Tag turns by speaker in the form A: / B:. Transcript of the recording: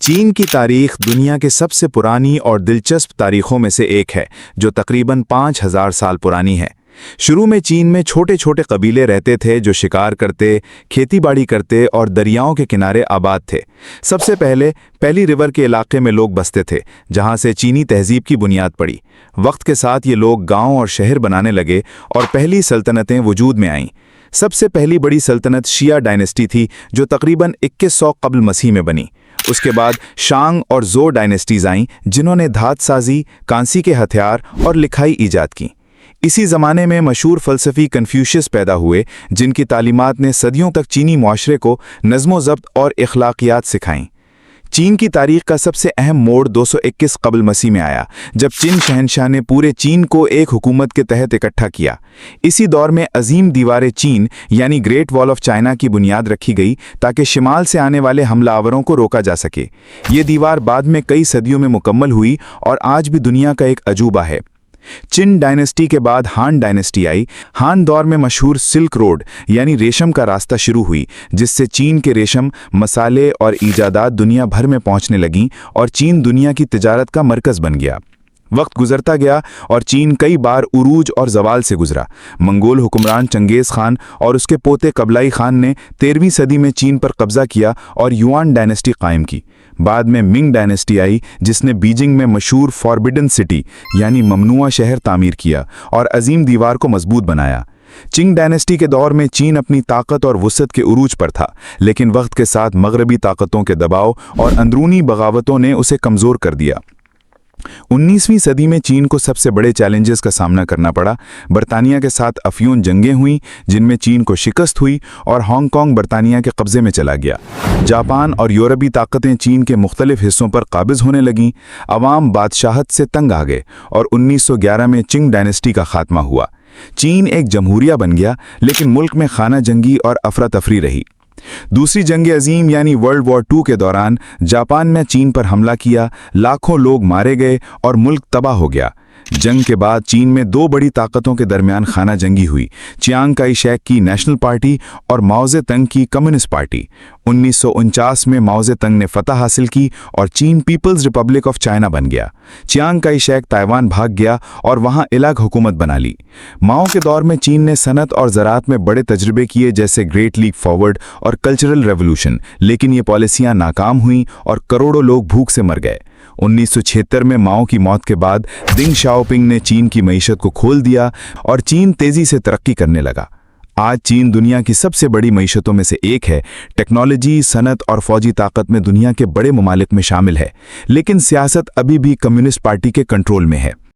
A: چین کی تاریخ دنیا کے سب سے پرانی اور دلچسپ تاریخوں میں سے ایک ہے جو تقریباً 5000 سال پرانی ہے۔ شروع میں چین میں چھوٹے چھوٹے قبیلے رہتے تھے جو شکار کرتے، کھیتی باڑی کرتے اور دریاؤں کے کنارے آباد تھے۔ سب سے پہلی ریور کے علاقے میں لوگ بستے تھے جہاں سے چینی تہذیب کی بنیاد پڑی۔ وقت کے ساتھ یہ لوگ گاؤں اور شہر بنانے لگے اور پہلی سلطنتیں وجود میں آئیں۔ سب سے پہلی بڑی سلطنت شیعہ ڈائنیسٹی تھی جو تقریباً 2100 قبل مسیح میں بنی۔ اس کے بعد شانگ اور زو ڈائنیسٹیز آئیں جنہوں نے دھات سازی، کانسی کے ہتھیار اور لکھائی ایجاد کی۔ اسی زمانے میں مشہور فلسفی کنفیوشس پیدا ہوئے جن کی تعلیمات نے صدیوں تک چینی معاشرے کو نظم و ضبط اور اخلاقیات سکھائیں۔ چین کی تاریخ کا سب سے اہم موڑ 221 قبل مسیح میں آیا جب چین شہنشاہ نے پورے چین کو ایک حکومت کے تحت اکٹھا کیا۔ اسی دور میں عظیم دیوار چین یعنی گریٹ وال آف چائنا کی بنیاد رکھی گئی تاکہ شمال سے آنے والے حملہ آوروں کو روکا جا سکے۔ یہ دیوار بعد میں کئی صدیوں میں مکمل ہوئی اور آج بھی دنیا کا ایک عجوبہ ہے۔ چن ڈائنیسٹی کے بعد ہان ڈائنیسٹی آئی۔ ہان دور میں مشہور سلک روڈ یعنی ریشم کا راستہ شروع ہوئی جس سے چین کے ریشم، مسالے اور ایجادات دنیا بھر میں پہنچنے لگیں اور چین دنیا کی تجارت کا مرکز بن گیا۔ وقت گزرتا گیا اور چین کئی بار عروج اور زوال سے گزرا۔ منگول حکمران چنگیز خان اور اس کے پوتے قبلائی خان نے 13ویں صدی میں چین پر قبضہ کیا اور یوان ڈائنیسٹی قائم کی۔ بعد میں منگ ڈائنیسٹی آئی جس نے بیجنگ میں مشہور فاربیڈن سٹی یعنی ممنوعہ شہر تعمیر کیا اور عظیم دیوار کو مضبوط بنایا۔ چنگ ڈائنیسٹی کے دور میں چین اپنی طاقت اور وسعت کے عروج پر تھا، لیکن وقت کے ساتھ مغربی طاقتوں کے دباؤ اور اندرونی بغاوتوں نے اسے کمزور کر دیا۔ 19ویں صدی میں چین کو سب سے بڑے چیلنجز کا سامنا کرنا پڑا۔ برطانیہ کے ساتھ افیون جنگیں ہوئیں جن میں چین کو شکست ہوئی اور ہانگ کانگ برطانیہ کے قبضے میں چلا گیا۔ جاپان اور یورپی طاقتیں چین کے مختلف حصوں پر قابض ہونے لگیں۔ عوام بادشاہت سے تنگ آ گئے اور 1911 میں چنگ ڈائنیسٹی کا خاتمہ ہوا۔ چین ایک جمہوریہ بن گیا لیکن ملک میں خانہ جنگی اور افراتفری رہی۔ دوسری جنگ عظیم یعنی ورلڈ وار 2 کے دوران جاپان نے چین پر حملہ کیا، لاکھوں لوگ مارے گئے اور ملک تباہ ہو گیا۔ جنگ کے بعد چین میں 2 بڑی طاقتوں کے درمیان خانہ جنگی ہوئی، چیانگ کائی شیک کی نیشنل پارٹی اور ماؤ زے تنگ کی کمیونسٹ پارٹی۔ 1949 میں ماؤ زے تنگ نے فتح حاصل کی اور چین پیپلز ریپبلک آف چائنا بن گیا۔ چیانگ کائی شیک تائیوان بھاگ گیا اور وہاں الگ حکومت بنا لی۔ ماؤ کے دور میں چین نے صنعت اور زراعت میں بڑے تجربے کیے جیسے گریٹ لیپ فارورڈ اور کلچرل ریولوشن، لیکن یہ پالیسیاں ناکام ہوئیں اور کروڑوں لوگ بھوک سے مر گئے۔ 1976 میں ماؤ کی موت کے بعد دنگ شاؤپنگ نے چین کی معیشت کو کھول دیا اور چین تیزی سے ترقی کرنے لگا۔ آج چین دنیا کی سب سے بڑی معیشتوں میں سے ایک ہے۔ ٹیکنالوجی، صنعت اور فوجی طاقت میں دنیا کے بڑے ممالک میں شامل ہے، لیکن سیاست ابھی بھی کمیونسٹ پارٹی کے کنٹرول میں ہے۔